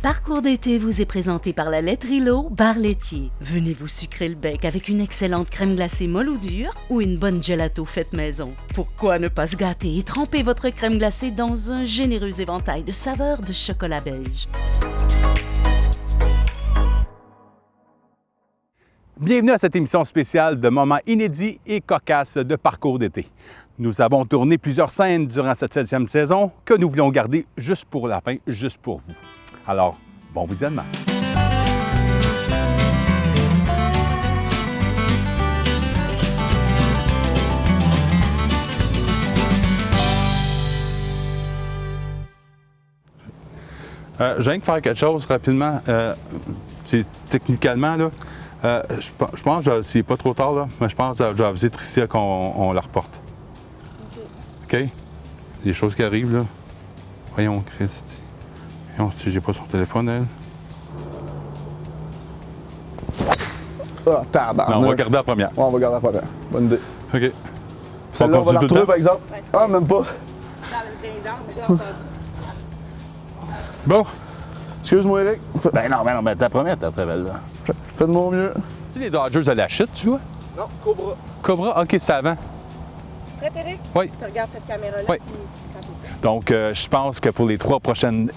Parcours d'été vous est présenté par la laiterie L'Eau, bar laitier. Venez vous sucrer le bec avec une excellente crème glacée molle ou dure ou une bonne gelato faite maison. Pourquoi ne pas se gâter et tremper votre crème glacée dans un généreux éventail de saveurs de chocolat belge? Bienvenue à cette émission spéciale de moments inédits et cocasses de parcours d'été. Nous avons tourné plusieurs scènes durant cette 7e saison que nous voulions garder juste pour la fin, juste pour vous. Alors, bon visionnement. Je viens de faire quelque chose rapidement. C'est techniquement, là, je pense que c'est pas trop tard, là, mais je pense que je vais aviser Tricia qu'on la reporte. OK? Les choses qui arrivent, là. Voyons, Christy. Voyons, j'ai pas son téléphone, elle. Ah, tabarnak. Non, on va garder la première. Ouais, on va garder la première. Bonne idée. OK. Celle-là, on va la retrouver, par exemple. Ah, même pas. Bon. Excuse-moi, Eric. Ben non, mais ta première, t'es très belle, là. Fais de mon mieux. Tu sais, les Dodgers à la chute, tu vois? Non, Cobra. Cobra, OK, c'est avant. Prêt, Eric? Oui. Tu regardes cette caméra-là. Oui. Donc, je pense que pour les 3 prochaines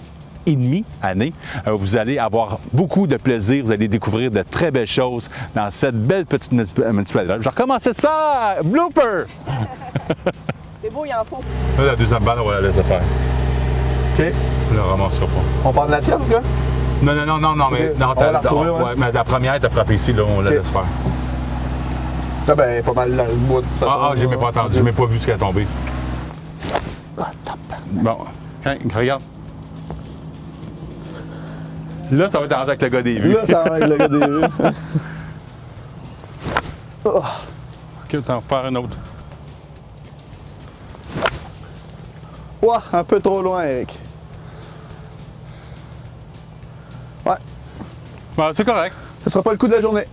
années, vous allez avoir beaucoup de plaisir. Vous allez découvrir de très belles choses dans cette belle petite municipalité. Je vais recommencer ça! Blooper! C'est beau, il en faut. Là, la deuxième balle, on va la laisser faire. OK. On la ramassera pas. On parle de la tienne ou quoi? Non, mais OK. non, On va la retrouver, ouais. mais la première, t'as frappé ici, là, on la OK. laisse faire. Là, ben, pas mal dans le bois de ça. J'ai même pas entendu, j'ai même pas vu ce qui est tombé. Ah, tabarnak. Bon, hein, regarde. Là, ça va être arrangé avec le gars des vues. Là, ça va avec le gars des rues. Oh. OK, t'en faire un autre. Ouais, un peu trop loin, Eric. Ouais, Bon, c'est correct. ce sera pas le coup de la journée.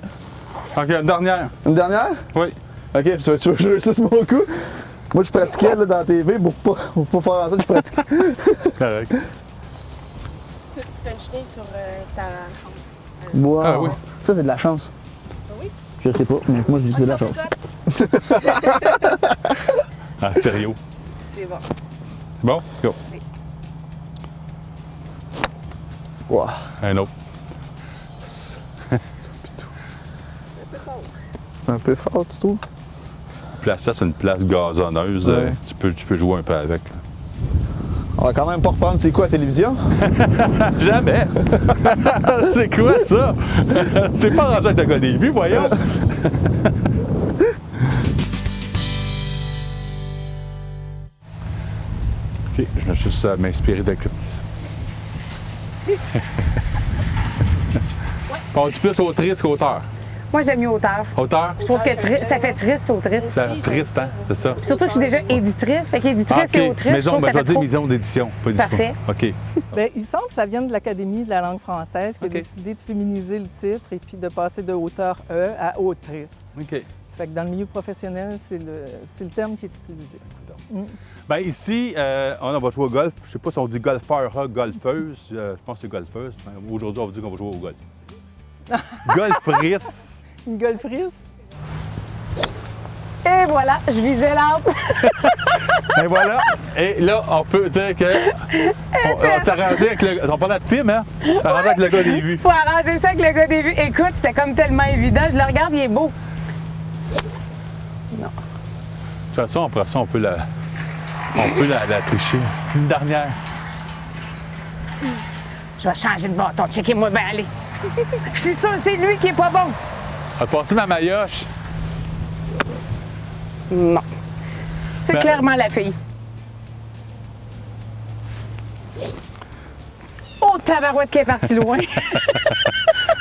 OK, une dernière. Une dernière? Oui. OK, tu veux que je réussisse mon coup? Moi, je pratiquais là, dans la TV pour pas faire en sorte que je pratique. Correct. Tu as un chien sur ta chambre. Wow. Ah oui. Ça, c'est de la chance. Oui? Je sais pas, mais moi, je dis que c'est de la chance. En stéréo. C'est bon. Bon, go. Wow. Un autre. Un peu fort, tu trouves? Place ça, c'est une place gazonneuse. Ouais. Tu peux jouer un peu avec. Là. On va quand même pas reprendre c'est quoi la télévision? Jamais! C'est quoi ça? C'est pas rangé avec le gars des vues, voyons! OK, je vais juste m'inspirer de Pars-tu plus autrice qu'auteur? Moi, j'aime mieux auteur. Auteur? Je trouve que ça fait triste, autrice. C'est triste, hein? C'est ça? Surtout que je suis déjà éditrice. Fait qu'éditrice et autrice, je Maison, trouve que ben, ça je vais fait dire trop... maison d'édition, pas d'édition. Parfait. OK. Bien, il semble que ça vient de l'Académie de la langue française qui OK. a décidé de féminiser le titre et puis de passer de auteur E à autrice. OK. Fait que dans le milieu professionnel, c'est le terme qui est utilisé. Bien, ici, on va jouer au golf. Je ne sais pas si on dit golfeur, golfeuse. Je pense que c'est golfeuse. Aujourd'hui, on va dire qu'on va jouer au golf. Golfrice. Une golfrice? Et voilà, je visais l'arbre. Et voilà. Et là, on peut dire que. On s'arrangeait avec le. On parlait de film, hein? S'arranger avec le gars des vues. Faut arranger ça avec le gars des vues. Écoute, c'était comme tellement évident. Je le regarde, il est beau. De toute façon, après ça, on peut la tricher. Une dernière. Je vais changer de bâton. Checkez-moi bien aller. Je suis sûre que c'est lui qui est pas bon. On va passer ma maillotche. Non. C'est Ben- clairement la fille. Oh, tabarouette qui est partie loin.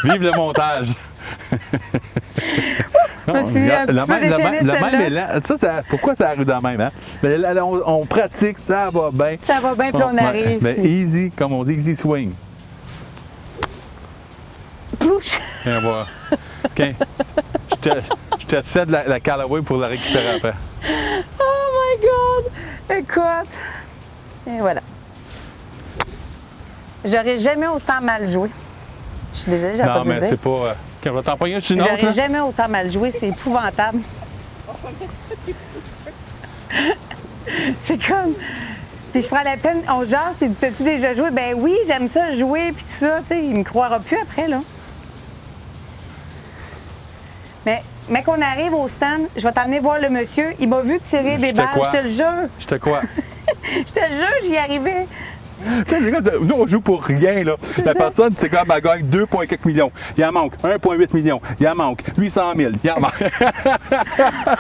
Vive le montage. Je me suis un petit peu déchaînée, le celle-là. même élan. Pourquoi ça arrive dans le même, hein? Mais là, on pratique, ça va bien. Ça va bien, puis on Ouais, arrive. Mais easy, comme on dit, easy swing. Plouche. Viens voir. OK. Je te cède la Callaway pour la récupérer après. Oh my God! Écoute. Et voilà. J'aurais jamais autant mal joué. Je suis désolée, j'avais pas Non, dû le mais dire. c'est pas. Quand je vais t'en pogner une autre, J'aurais là. jamais autant mal joué, c'est épouvantable. C'est comme. Puis je prends la peine, on jase, puis t'as-tu déjà joué? Ben oui, j'aime ça jouer, puis tout ça, tu sais, il me croira plus après, là. Mais qu'on arrive au stand, je vais t'emmener voir le monsieur, il m'a vu tirer des balles, quoi? je te le jure. J'étais quoi? Je te le jure, j'y arrivais. Nous, on joue pour rien, là. La personne, c'est comme elle gagne 2,4 millions. Il en manque 1,8 million. Il en manque 800 000. Il en manque.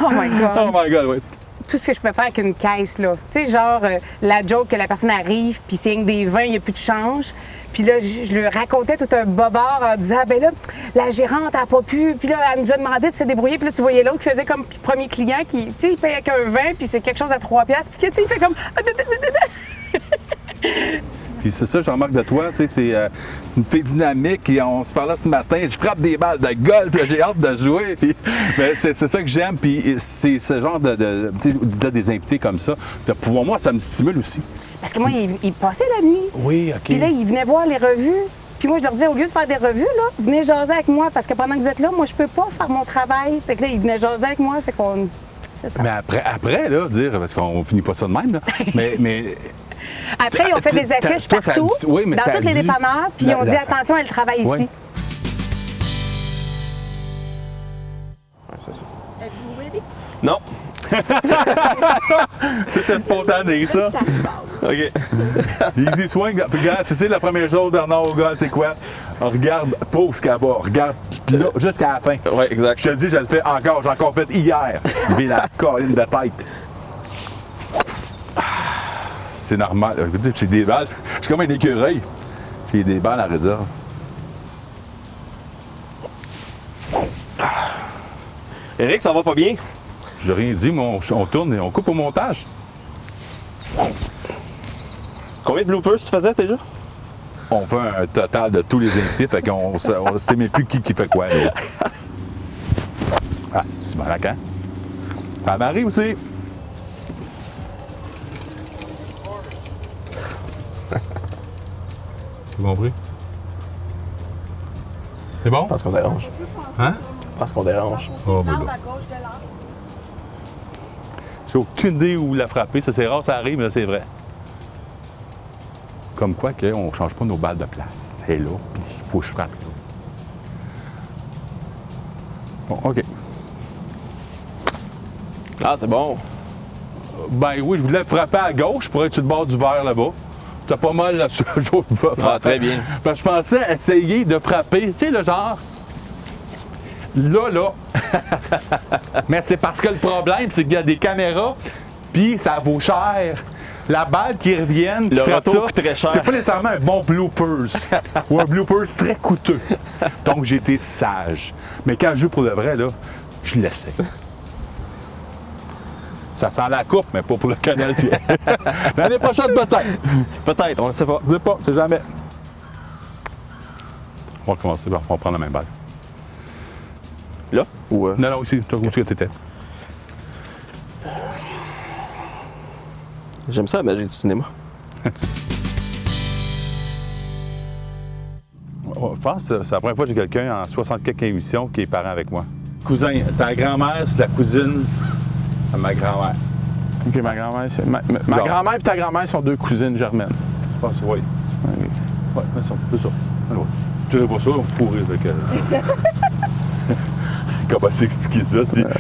Oh my God. Oh my God, oui. Tout ce que je peux faire avec une caisse, là. Tu sais, genre, la joke que la personne arrive, puis c'est rien que des vins, il n'y a plus de change. Puis là, je lui racontais tout un bobard en disant, ah, ben là, la gérante n'a pas pu. Puis là, elle nous a demandé de se débrouiller. Puis là, tu voyais l'autre qui faisait comme premier client, qui, tu sais, il paye avec un vin, puis c'est quelque chose à 3 piastres. Puis tu sais, il fait comme. Puis c'est ça, Jean-Marc, de toi, tu sais, c'est une fille dynamique et on se parlait ce matin, je frappe des balles de golf, j'ai hâte de jouer, puis ben, c'est ça que j'aime, puis c'est ce genre de des invités comme ça. Puis pour moi, ça me stimule aussi. Parce que moi, il passait la nuit. Oui, OK. Puis là, il venait voir les revues. Puis moi, je leur disais, au lieu de faire des revues, là, venez jaser avec moi, parce que pendant que vous êtes là, moi, je peux pas faire mon travail. Fait que là, il venait jaser avec moi, fait qu'on. C'est ça. Mais après, là, dire, parce qu'on finit pas ça de même, là, mais Après, ils ont fait des affiches toi, ça partout, dit- oui, mais dans ça tous les dit- dépanneurs, puis ils ont dit, attention, elle travaille Ouais. ici. Ouais, c'est ça. Êtes-vous ready? Non. c'était spontané, ça. OK. Easy swing. Puis regarde, tu sais, la première chose Bernard au gars, c'est quoi? Regarde, pause qu'elle va. Regarde là, jusqu'à la fin. Ouais, exact. Je te dis, je le fais encore. J'ai encore fait hier. J'ai la colline de tête. C'est normal. Je veux dire, c'est des balles. Je suis comme un écureuil. J'ai des balles à réserve. Éric, ça va pas bien? Je n'ai rien dit, mais on tourne et on coupe au montage. Combien de bloopers tu faisais déjà? On fait un total de tous les invités, fait qu'on ne sait même plus qui fait quoi. Là. Ah, c'est malade, hein? Ça m'arrive aussi. Tu compris? C'est bon? Parce qu'on dérange. Hein? Parce qu'on dérange. Oh, ben là. J'ai aucune idée où la frapper. Ça, c'est rare, ça arrive, mais là, c'est vrai. Comme quoi qu'on ne change pas nos balles de place. Elle est là, puis il faut que je frappe là. Bon, OK. Ah, c'est bon. Ben oui, je voulais frapper à gauche pour être sur le bord du verre là-bas. T'as pas mal là-dessus. Ah, très bien. Ben, je pensais essayer de frapper, tu sais, le genre. Là. Mais c'est parce que le problème, c'est qu'il y a des caméras, puis ça vaut cher. La balle qui revienne, Le qui frappe retour ça, coûte très cher. c'est pas nécessairement un bon bloopers ou un bloopers très coûteux. Donc, j'ai été sage. Mais quand je joue pour le vrai, là, je l'essaie. Ça sent la coupe, mais pas pour le Canadien. L'année prochaine, peut-être. Peut-être, on ne sait pas. Je sais pas, c'est jamais. On va recommencer, on va prendre la même balle. Là? Ou Non, ici, toi, où est-ce que t'étais? J'aime ça, la magie du cinéma. Je pense que c'est la première fois que j'ai quelqu'un en 60 quelques émissions qui est parent avec moi. Cousin, ta grand-mère, c'est la cousine à ma grand-mère. OK, ma grand-mère, c'est. Ma Genre. grand-mère et ta grand-mère sont deux cousines germaines. Je pense que oui. Oui, c'est ça. Alors, tu n'avais pas ça, on fourré avec elle. Comment s'expliquer ça?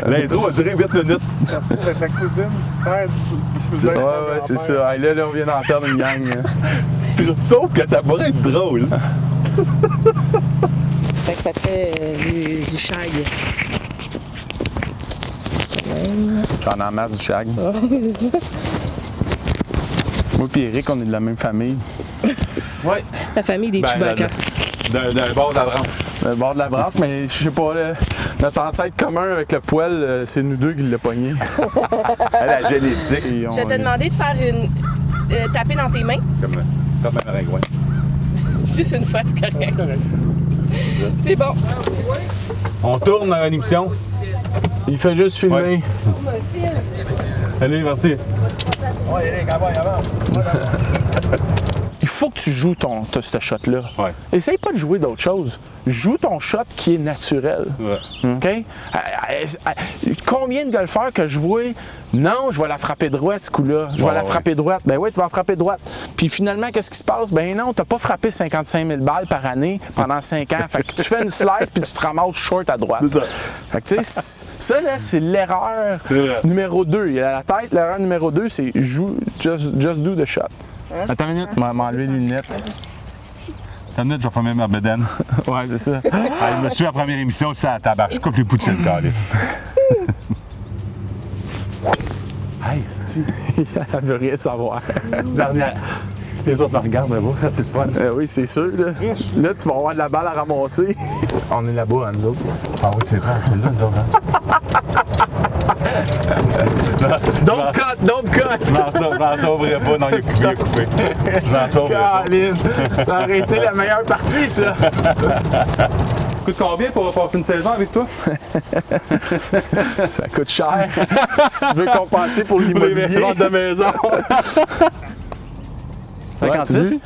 L'intro a duré 8 minutes. Ça se trouve être la cousine du frère du cousin. Ouais, c'est ça. Hey, là, on vient d'en perdre une gang. Hein. Sauf que ça pourrait être drôle. Fait que ça fait du shag. J'en ai en masse du shag. Moi et Eric, on est de la même famille. Oui. La famille des Chewbacca. D'un bord de la branche. Le bord de la branche, mais je sais pas, notre ancêtre commun avec le poêle, c'est nous deux qui l'a pogné. La génétique. Et on- Je t'ai demandé de faire une. Taper dans tes mains. Comme un maringouin. Juste une fois, c'est correct. C'est bon. On tourne une émission. Il fait juste filmer. Allez, merci. Il faut que tu joues ce shot-là. Ouais. Essaye pas de jouer d'autres choses. Joue ton shot qui est naturel. Ouais. OK? Combien de golfeurs que je vois, non, je vais la frapper droite, ce coup-là. Je vais la frapper droite. Ben oui, tu vas la frapper droite. Puis finalement, qu'est-ce qui se passe? Ben non, t'as pas frappé 55 000 balles par année pendant 5 ans. Fait que tu fais une slide puis tu te ramasses short à droite. C'est ça. Fait que tu sais, ça là, c'est l'erreur numéro 2. Il y a la tête, l'erreur numéro 2, c'est just do the shot. Attends une minute, m'enlever les lunettes. Attends une minute, je vais fermer ma bedaine. Ouais, c'est ça. Je me suis à la première émission, c'est à la tabac. Je coupe les poutines, calice. Hey, c'est Elle veut rien savoir. dernière. Les autres me regardent là-bas, ça c'est le fun. Oui, c'est sûr. Là, tu vas avoir de la balle à ramasser. On est là-bas, hein, nous autres. Ah oui, c'est vrai, on est là, nous autres. Don't cut! Je m'en sauverai pas, non, il est coupé. Je m'en sauverai pas. Caroline, t'as arrêté la meilleure partie, ça! Coûte combien pour passer une saison avec toi? Ça coûte cher. Si tu veux compenser pour l'immobilier. Vente de maison. 56?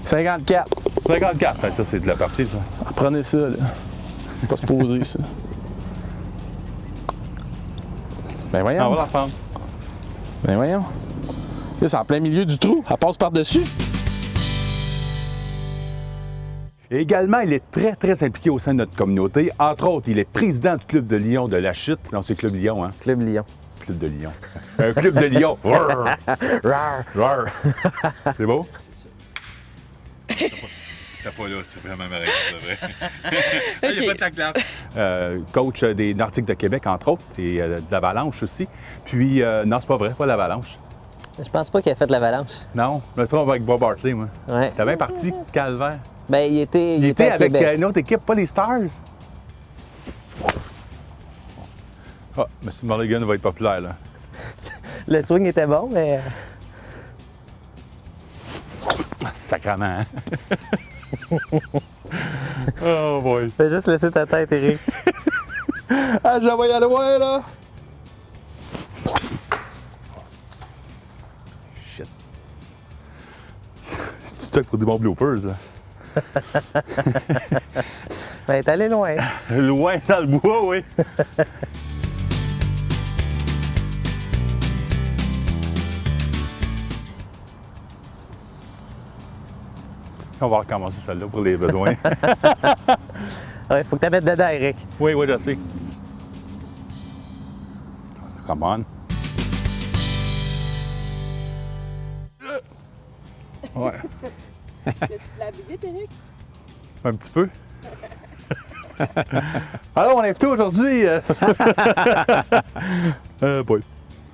54. 54. Ça, c'est de la partie, ça. Reprenez ça, là. Pas se poser, ça. Ben voyons. On va la reprendre. Ben voyons. Là, c'est en plein milieu du trou. Elle passe par-dessus. Et également, il est très, très impliqué au sein de notre communauté. Entre autres, il est président du Club de Lyon de la Chute. Non, c'est Club Lyon, hein? Club Lyon. Club de Lyon. Un Club de Lyon. C'est beau? C'est pas là, c'est vraiment marrant, c'est vrai. Il n'y a pas de taclap. Coach des Nordiques de Québec, entre autres, et de l'Avalanche aussi. Puis, non, c'est pas vrai, pas l'Avalanche. Je pense pas qu'il a fait de l'Avalanche. Non, je me trompe avec Bob Hartley, moi. Ouais. T'as bien parti, Calvaire. Ben, il était à avec Québec. une autre équipe, pas les Stars. Ah, M. Mulligan va être populaire, là. Le swing était bon, mais... Sacrement, hein? Oh boy. Fais juste laisser ta tête, Éric. Ah, je la vois y aller loin, là! Shit. C'est stock pour des bons bloopers, là. Ben, t'es allé loin. Loin dans le bois, oui. On va recommencer celle-là pour les besoins. Ouais, faut que tu mettes dedans, Éric. Oui, oui, je sais. Come on. Ouais. Tu l'as vite, Éric? Un petit peu. Alors, on est invité aujourd'hui. Boy.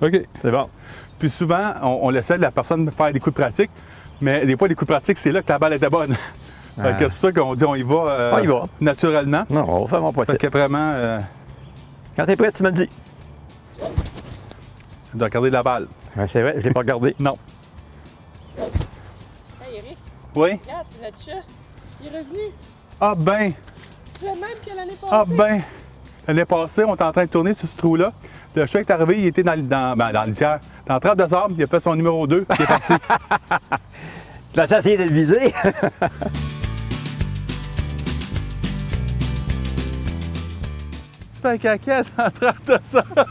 OK. C'est bon. Puis souvent, on laissait la personne faire des coups de pratique, mais des fois, les coups de pratique, c'est là que la balle était bonne. Fait que c'est pour ça qu'on dit on y va, On y va. naturellement. Non, on va faire mon Fait possible. que vraiment, Quand t'es prêt, tu me le dis. de regarder la balle. Ouais, c'est vrai, je l'ai pas regardé. Non. Hey, Éric, Oui? regarde, c'est notre chat. Il est revenu. Ah ben! Le même que l'année passée. Ah ben! L'année passée, on était en train de tourner sur ce trou-là. Le chat est arrivé, il était dans le litière. Dans la trappe de sable, il a fait son numéro 2, il est parti. Tu vas essayer de le viser. Tu fais un caca dans la trappe de sable.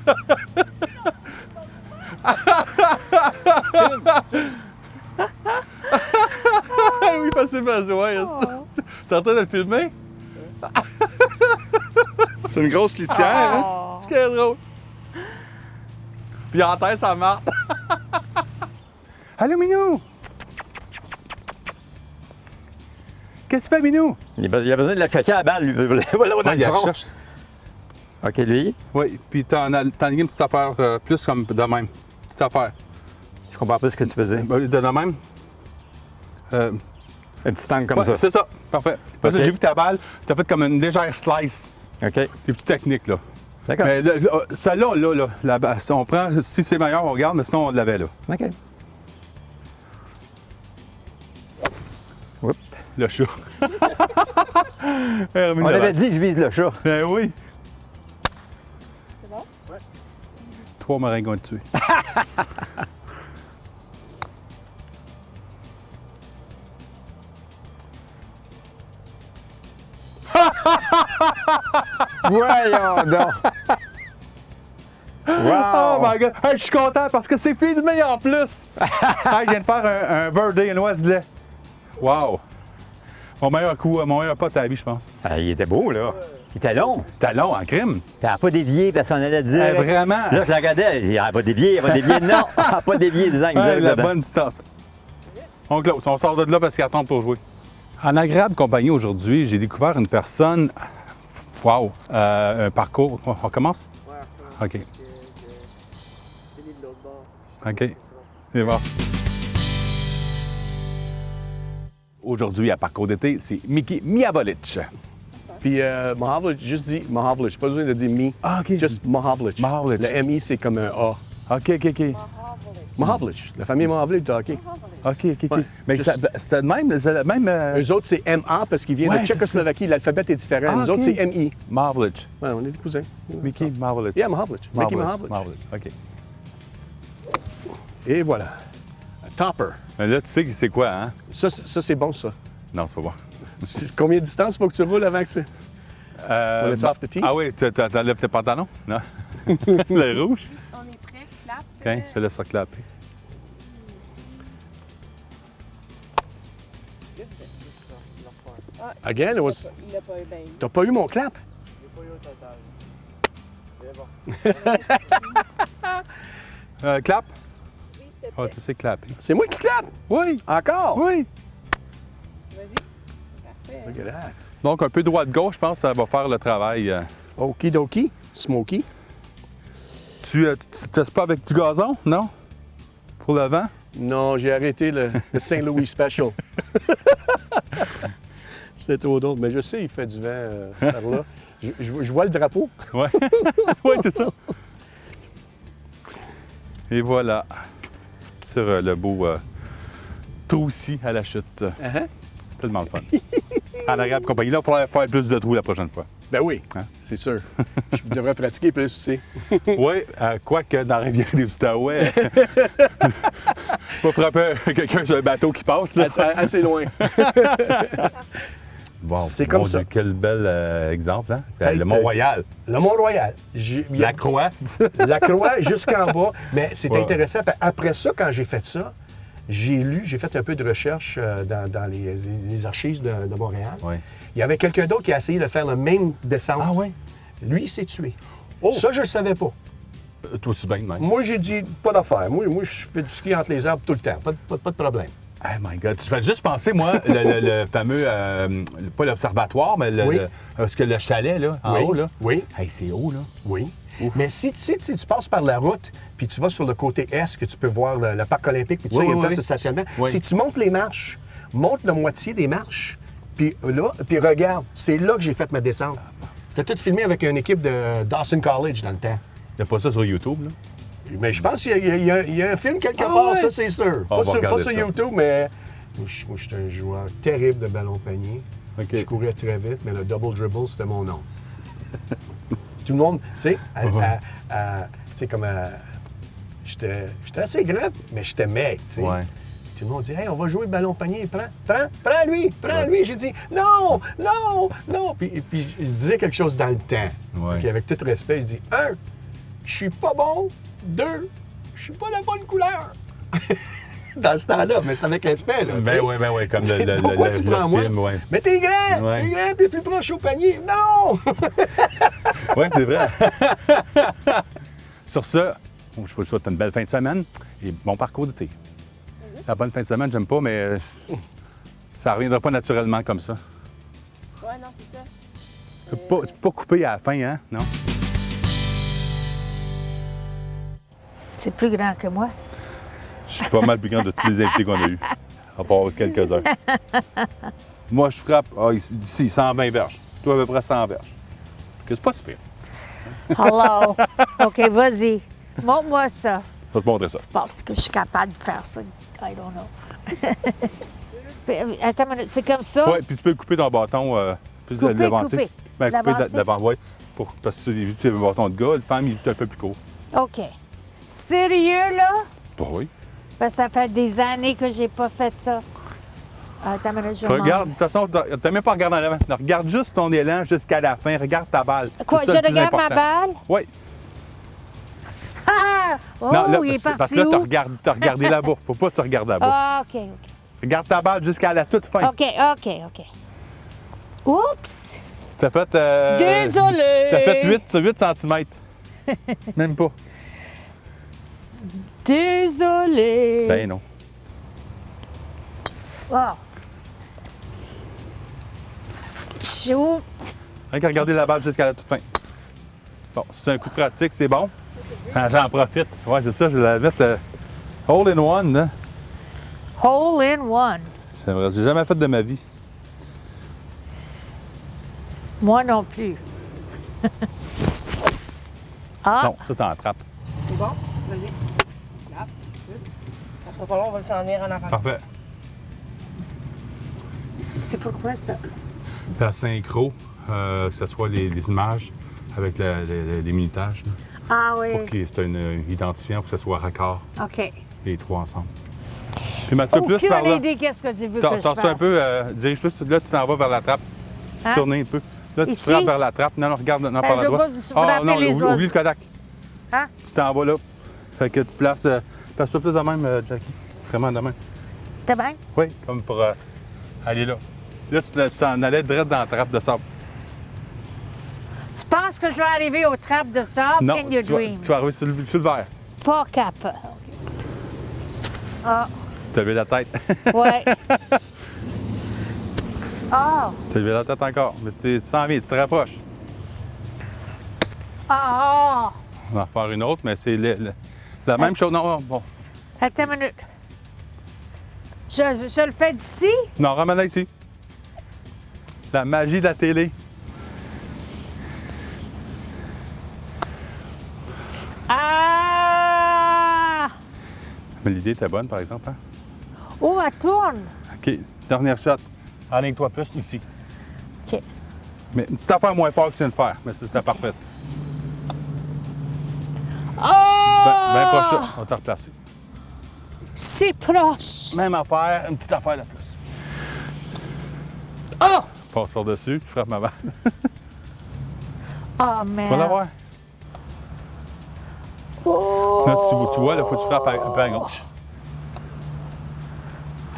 Oui, facilement jouer. T'es en train de le filmer? C'est une grosse litière, hein? C'est très drôle. Puis en terre, ça marche. Allô, Minou? Qu'est-ce que tu fais, Minou? Il a besoin de la checker à la balle, lui. Voilà, on a il le la front. cherche. OK, lui. Oui, puis t'as aligné une petite affaire plus comme de même. Petite affaire. Je comprends pas ce que tu faisais. De même. Un petit angle comme Ouais, ça. c'est ça. Parfait. Parce que OK. j'ai vu que ta balle, t'as fait comme une légère slice. OK. Des petites techniques, là. D'accord. Mais celle-là, là, si on prend, si c'est meilleur, on regarde, mais sinon, on l'avait, là. OK. Oups. Le chat. On avait dit que je vise le chat. Ben oui. C'est bon? 3 maringouins tués. Voyons donc. Oh Wow! my God! Hey, je suis content parce que c'est filmé en plus! Hey, je viens de faire un birthday, un Wesley. Wow! Mon meilleur coup, mon meilleur pote à la vie, je pense. Ah, il était beau, là. Il était long. T'as long en crime? Il n'a pas dévié, personne n'allait dire. Vraiment? Là, je la regardais, il n'a pas dévié, il n'a pas dévié. Non, il n'a pas dévié des angles. Ouais, la dedans. bonne distance. On close, on sort de là parce qu'il attend pour jouer. En agréable compagnie aujourd'hui, j'ai découvert une personne. Wow! Un parcours. On commence? Ouais, OK. OK. C'est bon. Aujourd'hui, à Parcours d'été, c'est Miki Mijavolic. Puis Mijavolic, juste dis Mijavolic, pas besoin de dire mi. Ah, OK. Juste Mijavolic. Mijavolic. Le MI, c'est comme un A. OK, OK, OK. Mijavolic, la famille Mijavolic de hockey. OK, OK, OK. Ouais, Mais juste- c'était le même. C'est le même Eux autres, c'est MA parce qu'ils viennent Ouais, de c'est Tchécoslovaquie. L'alphabet est différent. Ah, Nous autres, OK. c'est MI. Mijavolic. Ouais, on est des cousins. Mickey Mijavolic. Yeah, Mijavolic. Mickey Mijavolic. Mijavolic. OK. Et voilà. Un topper. Mais là, tu sais c'est quoi, hein? Ça, c'est bon, ça. Non, c'est pas bon. Combien de distance faut que tu roules avant que tu... On est off the tee? Ah oui, tu enlèves tes pantalons? Non? Le rouge? On est prêt, clap. OK, je te laisse ça clapper. Again, it was... Il l'a pas eu bien. T'as pas eu mon clap? Clap? Ah, tu sais clapper. C'est moi qui clappe? Oui! Encore? Oui! Look at that. Donc, un peu droite-gauche, je pense que ça va faire le travail. Okidoki. Smokey. Tu testes pas avec du gazon, non? Pour le vent? Non, j'ai arrêté le St. Louis Special. C'était trop drôle. Mais je sais, il fait du vent par là. Je vois le drapeau. Ouais. Oui, c'est ça. Et voilà. Sur le beau trou-ci à la chute. Uh-huh. Tellement le fun. En agréable compagnie. Là, il faudrait faire plus de trous la prochaine fois. Ben oui, Hein? c'est sûr. Je devrais pratiquer plus aussi. Oui, quoique dans la rivière des Outaouais, pas frapper quelqu'un sur un bateau qui passe. Là. Assez loin. Bon, C'est comme mon ça. Dieu, quel bel exemple, hein? Hey, Le Mont-Royal. Le Mont-Royal. La Croix. La Croix jusqu'en bas. Mais c'est Ouais. intéressant. Après ça, quand j'ai fait ça, j'ai fait un peu de recherche dans les archives de Montréal. Oui. Il y avait quelqu'un d'autre qui a essayé de faire la même descente. Ah oui? Lui, il s'est tué. Oh! Ça, je ne le savais pas. Toi aussi bien, même. Moi, j'ai dit, pas d'affaire. Moi, je fais du ski entre les arbres tout le temps. Pas de problème. Oh my God, tu fais juste penser, moi, le fameux, pas l'observatoire, mais Oui. parce que le chalet, là, en Oui. haut, là. Oui. Hey, c'est haut, là. Oui. Mais si tu passes par la route, puis tu vas sur le côté est, que tu peux voir le parc olympique, puis tu sais, il y a une place de stationnement. Oui. Si tu montes les marches, monte la moitié des marches, puis là, puis regarde, c'est là que j'ai fait ma descente. T'as tout filmé avec une équipe de Dawson College dans le temps. Il n'y a pas ça sur YouTube, là. Mais je pense qu'il y a un film quelque Ah part, ouais? ça, c'est sûr. On va Pas regarder sur ça. YouTube, mais moi, je suis un joueur terrible de ballon panier. OK. Je courais très vite, mais le double dribble, c'était mon nom. Tout le monde, tu sais, j'étais assez grand, mais j'étais maigre, tu sais. Ouais. Tout le monde dit, hey, on va jouer le ballon panier, prends lui. J'ai dit, non. Puis je disais quelque chose dans le temps. Ouais. Puis avec tout respect, il dit, 1, je suis pas bon. 2, je suis pas la bonne couleur. Dans ce temps-là, mais c'est avec respect, là. tu sais. Ben oui, comme le Pourquoi tu prends moi? film, ouais. Mais t'es grand! Ouais. T'es grand, t'es plus proche au panier! Non! Oui, c'est vrai. Sur ce, je vous souhaite une belle fin de semaine et bon parcours d'été. La bonne fin de semaine, j'aime pas, mais ça ne reviendra pas naturellement comme ça. Ouais, non, c'est ça. Tu peux pas couper à la fin, hein? Non? C'est plus grand que moi. Je suis pas mal plus grand de tous les invités qu'on a eus, à part quelques-uns. Moi, je frappe ici, 120 verges. Toi, à peu près 100 verges. Que c'est pas super. Hello. OK, vas-y. Montre-moi ça. Je vais te montrer ça. C'est parce que je suis capable de faire ça. I don't know. Attends une minute, c'est comme ça? Oui, puis tu peux le couper dans le bâton, puis Couper, l'avancer. couper. Ben, couper L'avancer? d'avant, oui. Parce que vu que c'est un bâton de gars, le femme, il est un peu plus court. OK. Sérieux, là? Bah oui. Parce que ça fait des années que j'ai pas fait ça. Attends une minute, je Regarde, de toute façon, t'as même pas regardé en avant. Regarde juste ton élan jusqu'à la fin. Regarde ta balle. Quoi, C'est ça je le plus regarde ma important. balle? Oui. Ah! Oh, Non, là, il est parti parce que là, où? t'as regardé là-bas. Faut pas que tu regardes là-bas. Ah, OK. Regarde ta balle jusqu'à la toute fin. OK. Oups! T'as fait... Désolé! T'as fait 8 cm. Même pas. Désolé! Ben non. Wow. Shoot! Rien qu'à regarder la balle jusqu'à la toute fin. Bon, si c'est un coup de pratique, c'est bon. Ah, j'en profite. Ouais, c'est ça, je vais la mettre all in one, là. Hole in one. C'est vrai, j'ai jamais fait de ma vie. Moi non plus. Ah! Non, ça, c'est en trappe. C'est bon? Vas-y. Clap. Ça sera pas long, on va s'en venir en avant. Parfait. C'est pourquoi ça? La synchro, que ce soit les images avec les minutages, là, Ah oui. pour qu'il c'est un identifiant, pour que ce soit raccord, OK. les trois ensemble. Puis mets-toi plus par Aucune là. idée qu'est-ce que tu veux que je T'en fasse. un peu, dirige plus, là, tu t'en vas vers la trappe. Tu Hein? tournes un peu. Là, tu Ici? frappes vers la trappe. Non, regarde, non, par je la veux droite. pas frapper non, les oublie autres. le Kodak. Hein? Tu t'en vas là. Fait que tu places, place-toi plus de même, Jackie. Vraiment de même. T'es bien? Oui, comme pour aller là. Là, tu t'en allais direct dans la trappe de sable. Tu penses que je vais arriver aux trappes de sable Non, in your tu vas dreams? arriver sur le verre. Pas capable. Ah, Tu as levé la tête. ouais. Ah, Tu as levé la tête encore. Mais tu t'en viens, tu te rapproches. ah. On va en faire une autre, mais c'est la même chose. Non, bon. Attends une minute. Je le fais d'ici? Non, ramène-la ici. La magie de la télé. Ah! Mais l'idée était bonne, par exemple. Hein? Oh, elle tourne. OK, dernière shot. Enligne-toi plus ici. OK. Mais une petite affaire moins fort que tu viens de faire. Mais c'était parfait, ça. Oh! Ben proche, on va te replacer. C'est proche. Même affaire, une petite affaire de plus. Oh! Passe par-dessus, tu frappes ma balle. Oh, Tu merde. vas l'avoir. Oh! Là, tu vois, il faut que tu frappes un peu à gauche.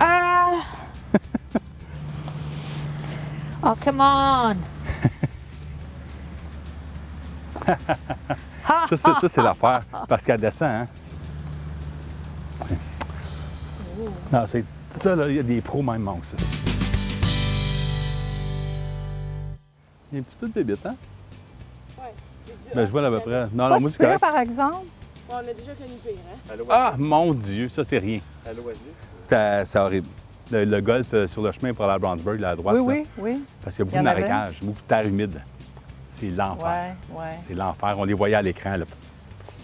Ah! Oh, come on! Ça, c'est l'affaire. Parce qu'elle descend, hein? Non, c'est ça, là, il y a des pros même manquent ça. Il y a un petit peu de bébite, hein? Oui. Ben, je vois à peu près. Non, Pas non, moi, si c'est pire, correct. par exemple. On a déjà connu pire, hein? Ah, mon Dieu, ça, c'est rien. À l'oasis. C'est horrible. Le golf sur le chemin pour aller à Brownsburg, là, à droite, Oui, là, oui, oui. parce qu'il y a Il y beaucoup de en avait. marécages, beaucoup de terre humide. C'est l'enfer. Oui, oui. C'est l'enfer. On les voyait à l'écran, là.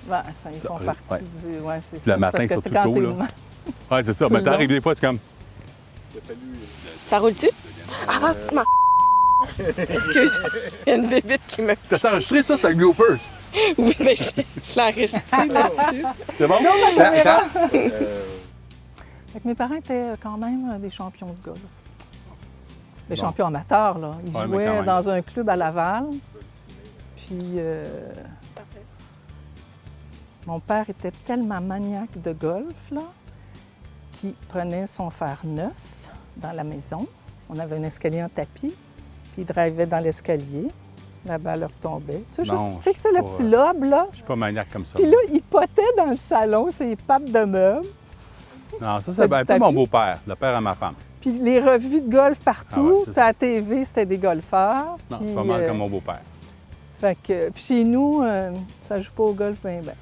Ben, ça, ils font partie ouais. du. Ouais, c'est Le ça. matin, c'est parce surtout que quand tôt, t'es là. loin- Ouais, c'est ça. Tout Mais le t'arrives long. des fois, c'est comme. Ça roule-tu? Ah, ma... Excuse, il y a une bébite qui me... Ça s'est enregistré, ça, c'est un bloopers. Oui, mais je l'ai enregistré là-dessus. C'est bon? Fait que mes parents étaient quand même des champions de golf. Des champions amateurs, là. Ils Ouais, mais quand jouaient même. dans un club à Laval. Puis, mon père était tellement maniaque de golf, là, qu'il prenait son fer neuf dans la maison. On avait un escalier en tapis, puis il drivait dans l'escalier. La balle leur tombait. Tu sais, Non, tu sais, je suis le pas, petit lobe, là. Je suis pas maniaque comme ça. Puis là, il potait dans le salon ses pattes de meubles. Non, ça, T'as c'est du un peu mon tapis? beau-père, le père à ma femme. Puis les revues de golf Ah partout. ouais, c'est Puis à la TV, c'était des golfeurs. Non, Puis, c'est pas mal comme mon beau-père. Fait que, puis chez nous, ça joue pas au golf bien, bien.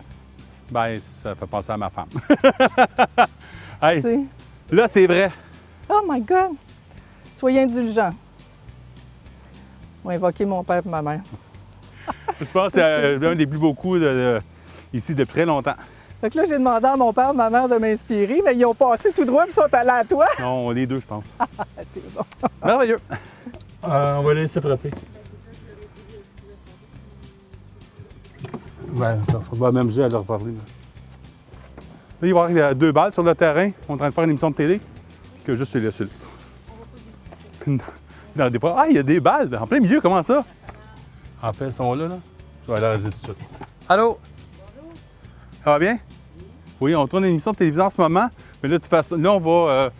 Ben, ça fait penser à ma femme. Hey, Tu sais. là, c'est vrai. Oh my God! Soyez indulgents. On va invoquer mon père et ma mère. Je pense que c'est un des plus beaux coups ici depuis très longtemps. Fait que là, j'ai demandé à mon père et ma mère de m'inspirer, mais ils ont passé tout droit et sont allés à toi. Non, les deux, je pense. T'es bon. Merveilleux. On va les laisser frapper. Ouais, je vais m'amuser à leur parler. Là, il va y avoir deux balles sur le terrain. On est en train de faire une émission de télé. Que juste les laisser là. des fois, ah, il y a des balles en plein milieu, comment ça? En fait, ils sont là. Je vais leur dire tout de suite. Allô? Bonjour. Ça va bien? Oui, on tourne une émission de télévision en ce moment. Mais là, de toute façon, là, on va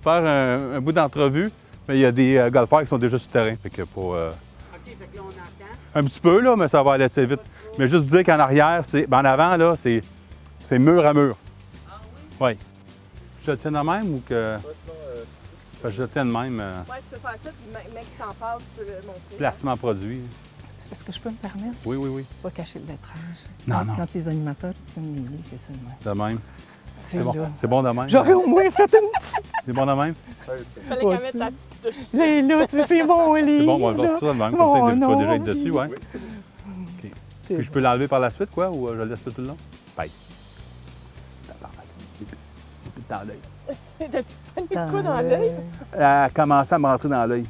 faire un bout d'entrevue. Mais il y a des golfeurs qui sont déjà sur le terrain. Fait que pour, OK, fait que là, on entend? Un petit peu, là, mais ça va aller assez vite. Mais juste vous dire qu'en arrière, en avant, là, c'est mur à mur. Ah oui? Oui. Je le tiens de même ou que. Je le tiens de même. Oui, tu peux faire ça, puis le mec qui s'en parle, tu peux le montrer. Placement produit. Est-ce que je peux me permettre? Oui, oui, oui. Pas cacher le lettrage. Non. Quand les animateurs tiennent les livres, c'est ça de même. De même. C'est bon. là. C'est bon de même. J'aurais au moins fait une petite. C'est bon de même? Il fallait qu'elle mette sa petite touche. Là, c'est bon, les. C'est bon, on va le faire ça de même. Comme ça, tu vas déjà être dessus, ouais. OK. Puis je peux l'enlever par la suite, quoi, ou je le laisse tout le long? Bye. Dans l'œil. T'as-tu pogné quoi dans l'œil? Elle a commencé à me rentrer dans l'œil.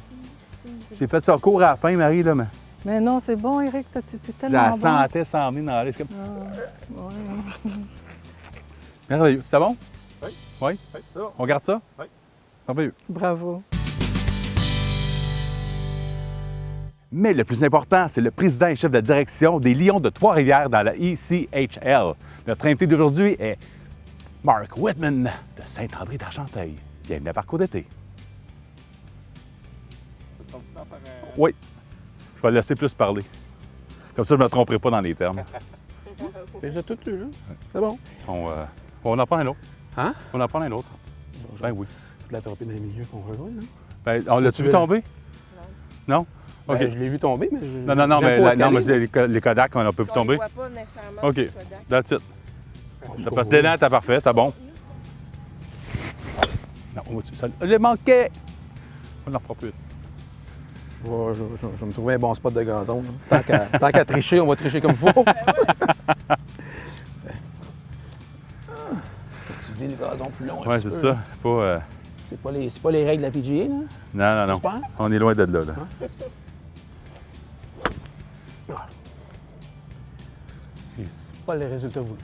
J'ai fait ça court à la fin, Marie, là, mais. Mais non, c'est bon, Éric, t'es tellement Je la bon. sentais s'emmener dans l'œil. C'est comme. Ouais. Merveilleux. C'est bon? Oui. Oui? Oui, c'est bon. On garde ça? Oui. Merveilleux. Bravo. Mais le plus important, c'est le président et chef de direction des Lions de Trois-Rivières dans la ECHL. Notre invité d'aujourd'hui est Mark Whitman de Saint-André-d'Argenteuil. Bienvenue à Parcours d'été. Oui. Je vais le laisser plus parler. Comme ça, je ne me tromperai pas dans les termes. Les as toutes eues, là. C'est bon. On en prend un autre. Hein? On en prend un autre. Ben oui. Tu l'as trompé dans les milieux qu'on rejoint, non? Ben, on l'a-tu vu tomber? Non? OK. Ben, je l'ai vu tomber, mais je... Non, mais les Kodak, on peut plus tomber. On ne voit pas nécessairement. OK. That's it. Ça passe l'élan, t'as parfait, c'est bon. Non, ça le manquait. On n'en fera plus. Je vais me trouver un bon spot de gazon. Tant qu'à tricher, on va tricher comme il faut. Comme tu dis, le gazon plus long. Oui, c'est ça. Pas, C'est pas les règles de la PGA, là? Non. J'espère. On est loin de là. C'est pas les résultats voulus.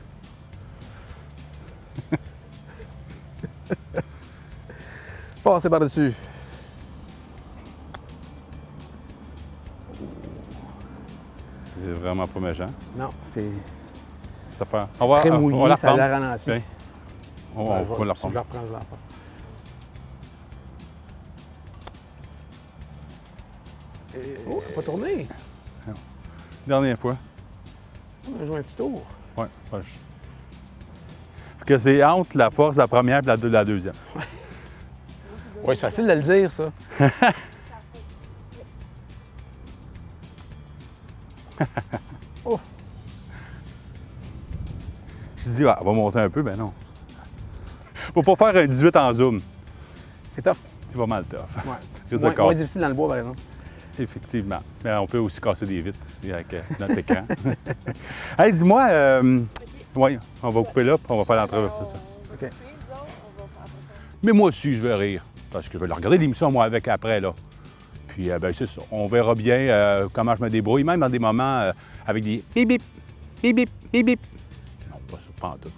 Passez par-dessus. C'est vraiment pas méchant. Non, c'est très mouillé, ça a l'air ralenti. Okay. On va la reprendre. Si je la reprends, je la reprends. Oh, elle n'a pas tourné. Non. Dernière fois. On a joué un petit tour. Oui. Ouais. Fait que c'est entre la force de la première et la deuxième. Oui, c'est facile de le dire, ça. Oh. Je dis, on va monter un peu, mais non. Faut pas faire un 18 en zoom. C'est tough. C'est pas mal tough. Ouais. Moins difficile dans le bois, par exemple. Effectivement. Mais on peut aussi casser des vitres avec notre écran. Hey, dis-moi, oui, on va couper là, puis on va faire l'entrevue. OK. Mais moi aussi, je vais rire, parce que je vais regarder l'émission, moi, avec après, là. Puis, ben c'est ça. On verra bien comment je me débrouille, même dans des moments avec des bip-bip, bip-bip, bip-bip. Non, pas ça, pas en tout.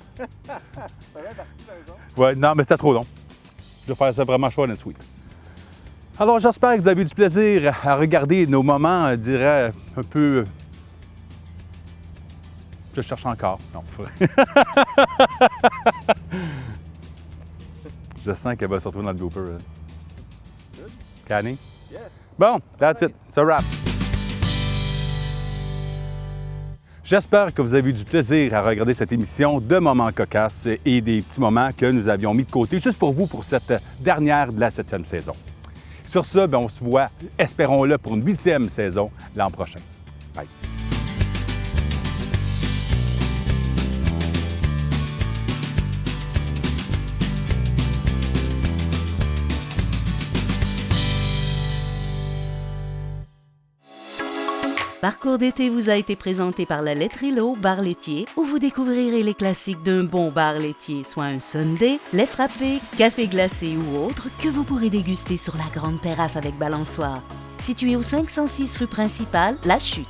Ouais, non, mais c'est trop long. Je vais faire ça vraiment short and sweet. Alors, j'espère que vous avez eu du plaisir à regarder nos moments, je dirais, un peu... Je cherche encore. Non, je sens qu'elle va se retrouver dans le blooper. Canny? Yes. Bon, that's it. It's a wrap. J'espère que vous avez eu du plaisir à regarder cette émission de moments cocasses et des petits moments que nous avions mis de côté juste pour vous pour cette dernière de la 7e saison. Sur ce, on se voit, espérons-le, pour une 8e saison l'an prochain. Bye. Parcours d'été vous a été présenté par la laiterie L'Eau, bar laitier, où vous découvrirez les classiques d'un bon bar laitier, soit un sundae, lait frappé, café glacé ou autre, que vous pourrez déguster sur la grande terrasse avec balançoire. Situé au 506 rue principale, La Chute.